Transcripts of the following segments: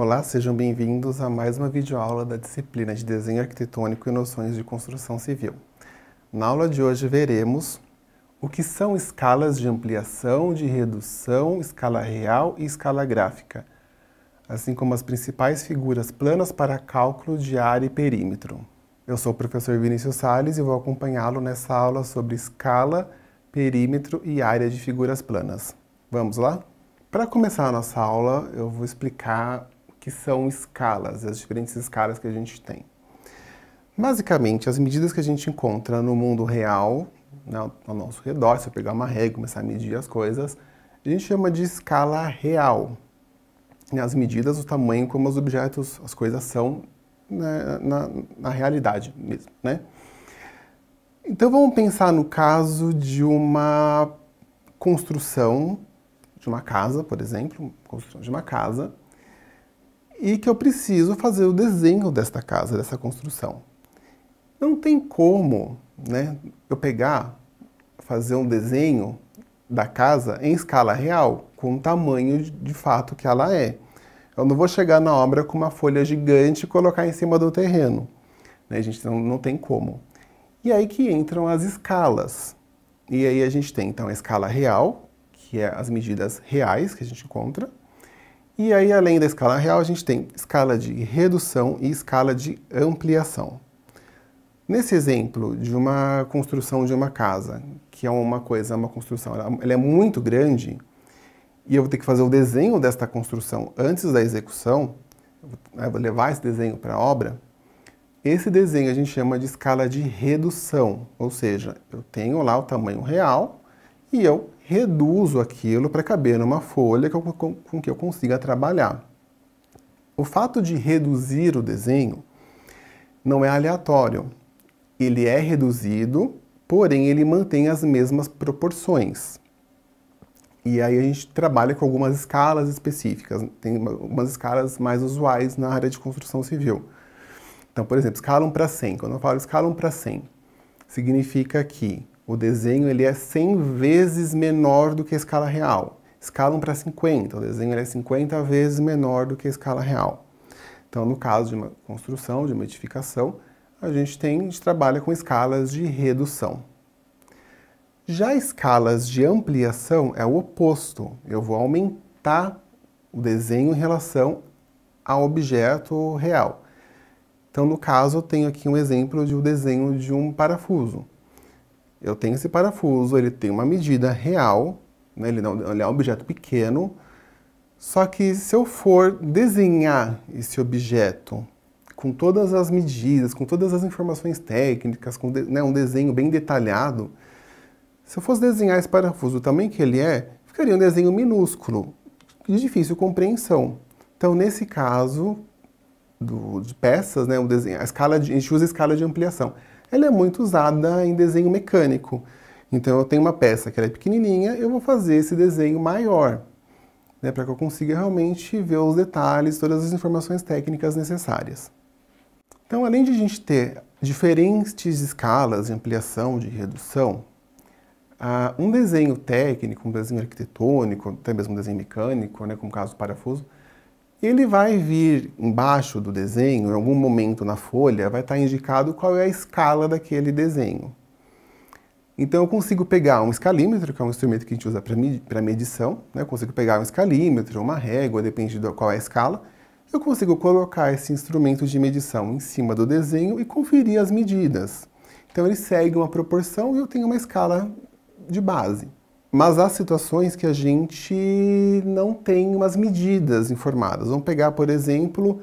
Olá, sejam bem-vindos a mais uma videoaula da disciplina de Desenho Arquitetônico e Noções de Construção Civil. Na aula de hoje veremos o que são escalas de ampliação, de redução, escala real e escala gráfica, assim como as principais figuras planas para cálculo de área e perímetro. Eu sou o professor Vinícius Salles e vou acompanhá-lo nessa aula sobre escala, perímetro e área de figuras planas. Vamos lá? Para começar a nossa aula, eu vou explicar o que são escalas, as diferentes escalas que a gente tem. Basicamente, as medidas que a gente encontra no mundo real, ao nosso redor, se eu pegar uma régua e começar a medir as coisas, a gente chama de escala real. As medidas, o tamanho como os objetos, as coisas são na realidade mesmo, né? Então vamos pensar no caso de uma construção de uma casa, por exemplo, construção de uma casa, e que eu preciso fazer o desenho desta casa, dessa construção. Não tem como, eu fazer um desenho da casa em escala real, com o tamanho de fato que ela é. Eu não vou chegar na obra com uma folha gigante e colocar em cima do terreno. A gente não tem como. E aí que entram as escalas. E aí a gente tem, então, a escala real, que é as medidas reais que a gente encontra. E aí, além da escala real, a gente tem escala de redução e escala de ampliação. Nesse exemplo de uma construção de uma casa, que é uma construção, ela é muito grande, e eu vou ter que fazer o desenho desta construção antes da execução, eu vou levar esse desenho para a obra, esse desenho a gente chama de escala de redução, ou seja, eu tenho lá o tamanho real e eu reduzo aquilo para caber numa folha com que eu consiga trabalhar. O fato de reduzir o desenho não é aleatório. Ele é reduzido, porém ele mantém as mesmas proporções. E aí a gente trabalha com algumas escalas específicas. Tem algumas escalas mais usuais na área de construção civil. Então, por exemplo, escala 1 para 100. Quando eu falo escala 1 para 100, significa que o desenho ele é 100 vezes menor do que a escala real. Escala 1 para 50, o desenho ele é 50 vezes menor do que a escala real. Então, no caso de uma construção, de uma edificação, a gente trabalha com escalas de redução. Já escalas de ampliação é o oposto. Eu vou aumentar o desenho em relação ao objeto real. Então, no caso, eu tenho aqui um exemplo de um desenho de um parafuso. Eu tenho esse parafuso, ele tem uma medida real, ele é um objeto pequeno, só que se eu for desenhar esse objeto com todas as medidas, com todas as informações técnicas, com um desenho bem detalhado, se eu fosse desenhar esse parafuso do tamanho que ele é, ficaria um desenho minúsculo, de difícil compreensão. Então, nesse caso de peças, a gente usa a escala de ampliação. Ela é muito usada em desenho mecânico. Então, eu tenho uma peça que ela é pequenininha, eu vou fazer esse desenho maior, para que eu consiga realmente ver os detalhes, todas as informações técnicas necessárias. Então, além de a gente ter diferentes escalas de ampliação, de redução, um desenho técnico, um desenho arquitetônico, até mesmo um desenho mecânico, como o caso do parafuso, ele vai vir embaixo do desenho, em algum momento na folha, vai estar indicado qual é a escala daquele desenho. Então eu consigo pegar um escalímetro, que é um instrumento que a gente usa para medição, eu consigo pegar um escalímetro, uma régua, depende de qual é a escala, eu consigo colocar esse instrumento de medição em cima do desenho e conferir as medidas. Então ele segue uma proporção e eu tenho uma escala de base. Mas há situações que a gente não tem umas medidas informadas. Vamos pegar, por exemplo,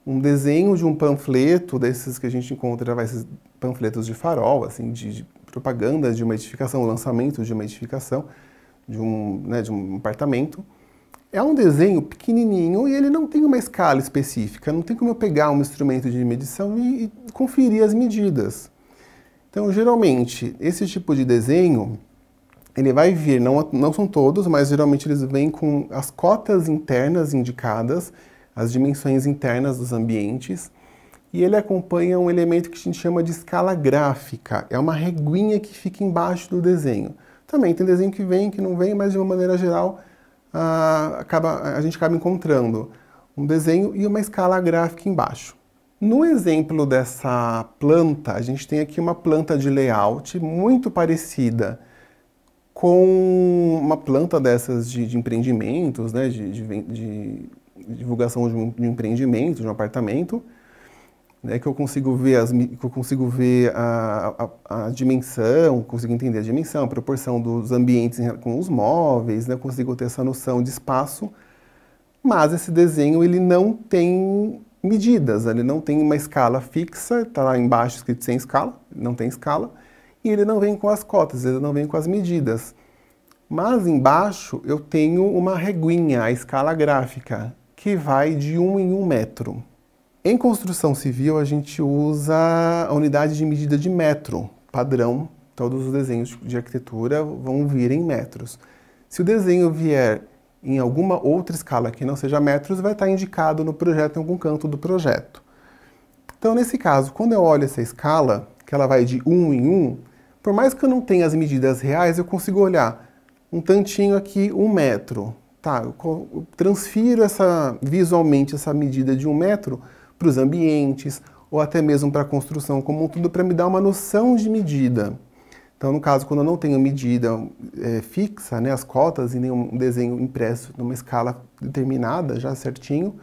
um desenho de um panfleto, desses que a gente encontra, esses panfletos de farol, assim, de propaganda de uma edificação, lançamento de uma edificação, de um apartamento. É um desenho pequenininho e ele não tem uma escala específica. Não tem como eu pegar um instrumento de medição e conferir as medidas. Então, geralmente, esse tipo de desenho ele vai vir, não são todos, mas geralmente eles vêm com as cotas internas indicadas, as dimensões internas dos ambientes, e ele acompanha um elemento que a gente chama de escala gráfica. É uma reguinha que fica embaixo do desenho. Também tem desenho que vem, que não vem, mas de uma maneira geral a gente acaba encontrando um desenho e uma escala gráfica embaixo. No exemplo dessa planta, a gente tem aqui uma planta de layout muito parecida com uma planta dessas de empreendimentos, né, de divulgação de um empreendimento, de um apartamento, né, que eu consigo ver a dimensão, consigo entender a dimensão, a proporção dos ambientes com os móveis, né, consigo ter essa noção de espaço, mas esse desenho ele não tem medidas, ele não tem uma escala fixa, está lá embaixo escrito sem escala, não tem escala, e ele não vem com as cotas, ele não vem com as medidas. Mas embaixo eu tenho uma reguinha, a escala gráfica, que vai de 1 em 1 metro. Em construção civil a gente usa a unidade de medida de metro, padrão, todos os desenhos de arquitetura vão vir em metros. Se o desenho vier em alguma outra escala que não seja metros, vai estar indicado no projeto, em algum canto do projeto. Então, nesse caso, quando eu olho essa escala, que ela vai de 1 em 1, por mais que eu não tenha as medidas reais, eu consigo olhar um tantinho aqui, 1 metro. Tá, eu transfiro visualmente essa medida de 1 metro para os ambientes, ou até mesmo para a construção como um todo, para me dar uma noção de medida. Então, no caso, quando eu não tenho medida fixa, né, as cotas e nenhum desenho impresso numa escala determinada, já certinho,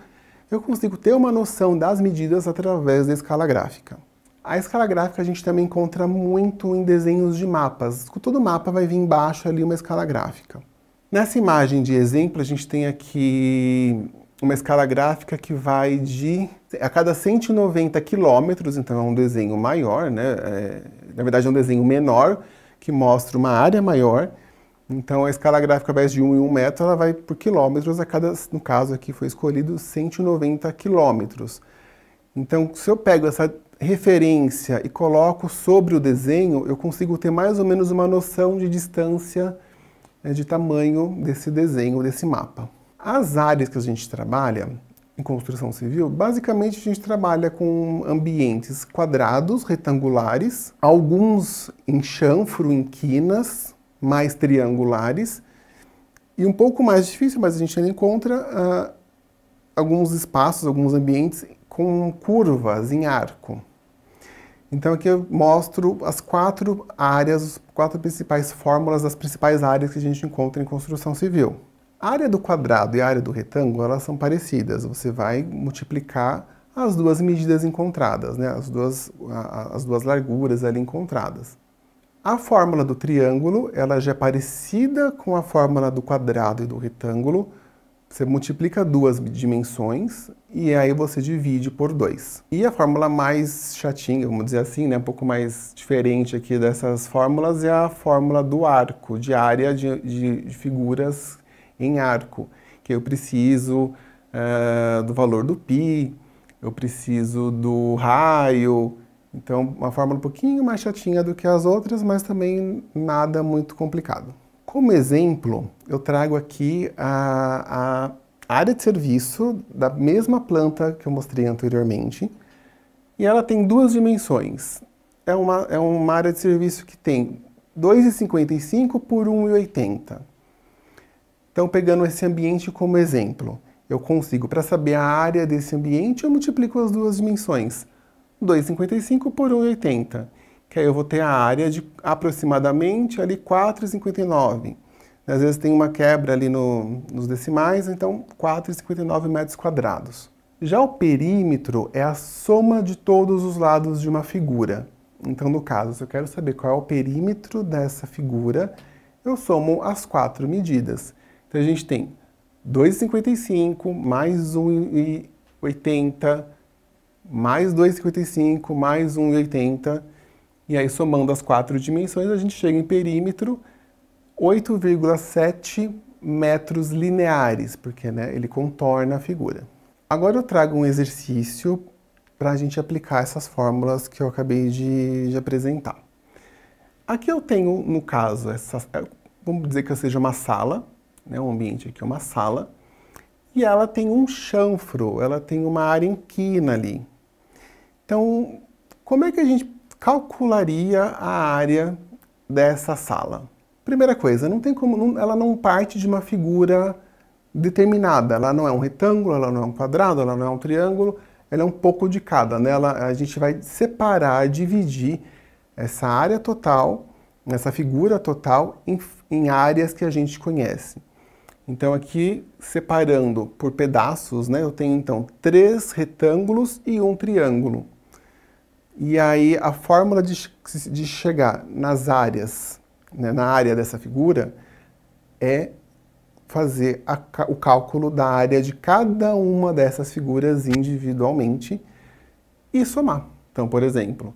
eu consigo ter uma noção das medidas através da escala gráfica. A escala gráfica a gente também encontra muito em desenhos de mapas. Todo mapa vai vir embaixo ali uma escala gráfica. Nessa imagem de exemplo, a gente tem aqui uma escala gráfica que vai a cada 190 quilômetros, então é um desenho maior, né? Na verdade é um desenho menor, que mostra uma área maior. Então a escala gráfica, ao invés de 1 em 1 metro, ela vai por quilômetros, no caso aqui foi escolhido 190 quilômetros. Então, se eu pego essa referência e coloco sobre o desenho, eu consigo ter mais ou menos uma noção de distância, de tamanho desse desenho, desse mapa. As áreas que a gente trabalha em construção civil, basicamente a gente trabalha com ambientes quadrados, retangulares, alguns em chanfro, em quinas, mais triangulares, e um pouco mais difícil, mas a gente ainda encontra alguns espaços, alguns ambientes com curvas em arco. Então aqui eu mostro as 4 áreas, as 4 principais fórmulas das principais áreas que a gente encontra em construção civil. A área do quadrado e a área do retângulo, elas são parecidas. Você vai multiplicar as duas medidas encontradas, né? As duas larguras ali encontradas. A fórmula do triângulo, ela já é parecida com a fórmula do quadrado e do retângulo. Você multiplica duas dimensões e aí você divide por 2. E a fórmula mais chatinha, vamos dizer assim, né, um pouco mais diferente aqui dessas fórmulas, é a fórmula do arco, de área de figuras em arco, que eu preciso do valor do π, eu preciso do raio. Então, uma fórmula um pouquinho mais chatinha do que as outras, mas também nada muito complicado. Como exemplo, eu trago aqui a área de serviço da mesma planta que eu mostrei anteriormente, e ela tem 2 dimensões. É uma área de serviço que tem 2,55 por 1,80. Então, pegando esse ambiente como exemplo, eu consigo, para saber a área desse ambiente, eu multiplico as duas dimensões. 2,55 por 1,80. Que aí eu vou ter a área de aproximadamente ali 4,59. Às vezes tem uma quebra ali nos decimais, então 4,59 metros quadrados. Já o perímetro é a soma de todos os lados de uma figura. Então, no caso, se eu quero saber qual é o perímetro dessa figura, eu somo as 4 medidas. Então a gente tem 2,55 mais 1,80 mais 2,55 mais 1,80. E aí, somando as 4 dimensões, a gente chega em perímetro 8,7 metros lineares, porque né, ele contorna a figura. Agora eu trago um exercício para a gente aplicar essas fórmulas que eu acabei de apresentar. Aqui eu tenho, no caso, vamos dizer que seja uma sala, né, um ambiente aqui é uma sala, e ela tem um chanfro, ela tem uma área em quina ali. Então, como é que a gente calcularia a área dessa sala? Primeira coisa, não tem como, ela não parte de uma figura determinada. Ela não é um retângulo, ela não é um quadrado, ela não é um triângulo, ela é um pouco de cada. Nela a gente vai separar, dividir essa área total, essa figura total, em áreas que a gente conhece. Então aqui, separando por pedaços, né, eu tenho então 3 retângulos e um triângulo. E aí a fórmula de chegar nas áreas, né, na área dessa figura, é fazer o cálculo da área de cada uma dessas figuras individualmente e somar. Então, por exemplo,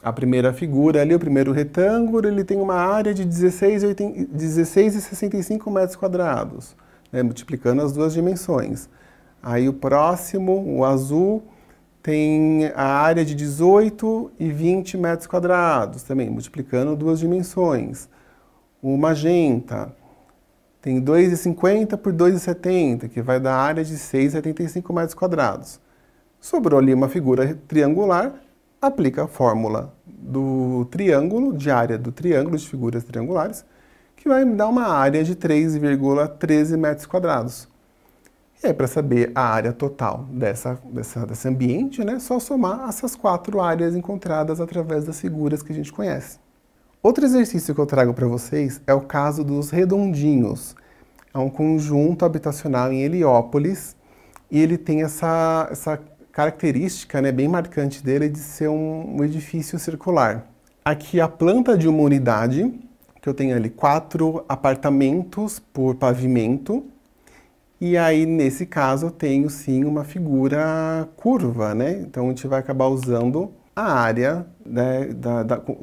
a primeira figura ali, o primeiro retângulo, ele tem uma área de 16,65 metros quadrados, né, multiplicando as duas dimensões. Aí o próximo, o azul, tem a área de 18 e 20 metros quadrados, também multiplicando duas dimensões. O magenta tem 2,50 por 2,70, que vai dar área de 6,75 metros quadrados. Sobrou ali uma figura triangular, aplica a fórmula do triângulo, de área do triângulo, de figuras triangulares, que vai me dar uma área de 3,13 metros quadrados. E aí, para saber a área total desse ambiente, né, é só somar essas 4 áreas encontradas através das figuras que a gente conhece. Outro exercício que eu trago para vocês é o caso dos redondinhos. É um conjunto habitacional em Heliópolis e ele tem essa característica, né, bem marcante dele de ser um edifício circular. Aqui a planta de uma unidade, que eu tenho ali 4 apartamentos por pavimento, e aí nesse caso eu tenho sim uma figura curva, né? Então a gente vai acabar usando a área, né,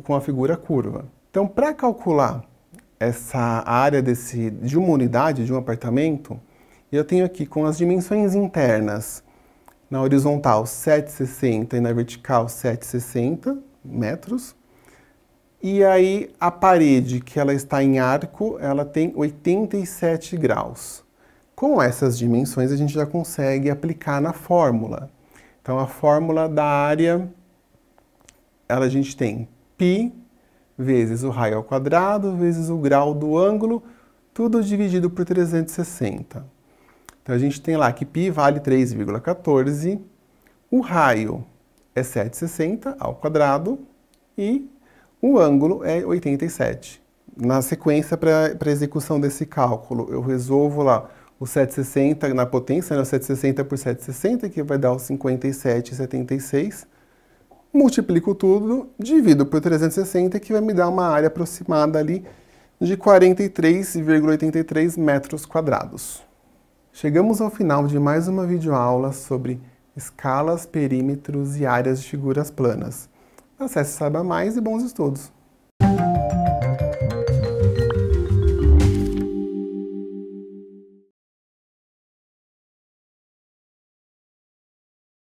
com a figura curva. Então, para calcular essa área de uma unidade, de um apartamento, eu tenho aqui com as dimensões internas, na horizontal 7,60 e na vertical 7,60 metros. E aí a parede, que ela está em arco, ela tem 87 graus. Com essas dimensões a gente já consegue aplicar na fórmula. Então a fórmula da área, a gente tem π vezes o raio ao quadrado vezes o grau do ângulo, tudo dividido por 360. Então a gente tem lá que π vale 3,14, o raio é 7,60 ao quadrado e o ângulo é 87. Na sequência, para a execução desse cálculo, eu resolvo lá o 760 na potência, né, o 760 por 760, que vai dar o 57,76. Multiplico tudo, divido por 360, que vai me dar uma área aproximada ali de 43,83 metros quadrados. Chegamos ao final de mais uma videoaula sobre escalas, perímetros e áreas de figuras planas. Acesse Saiba Mais e bons estudos!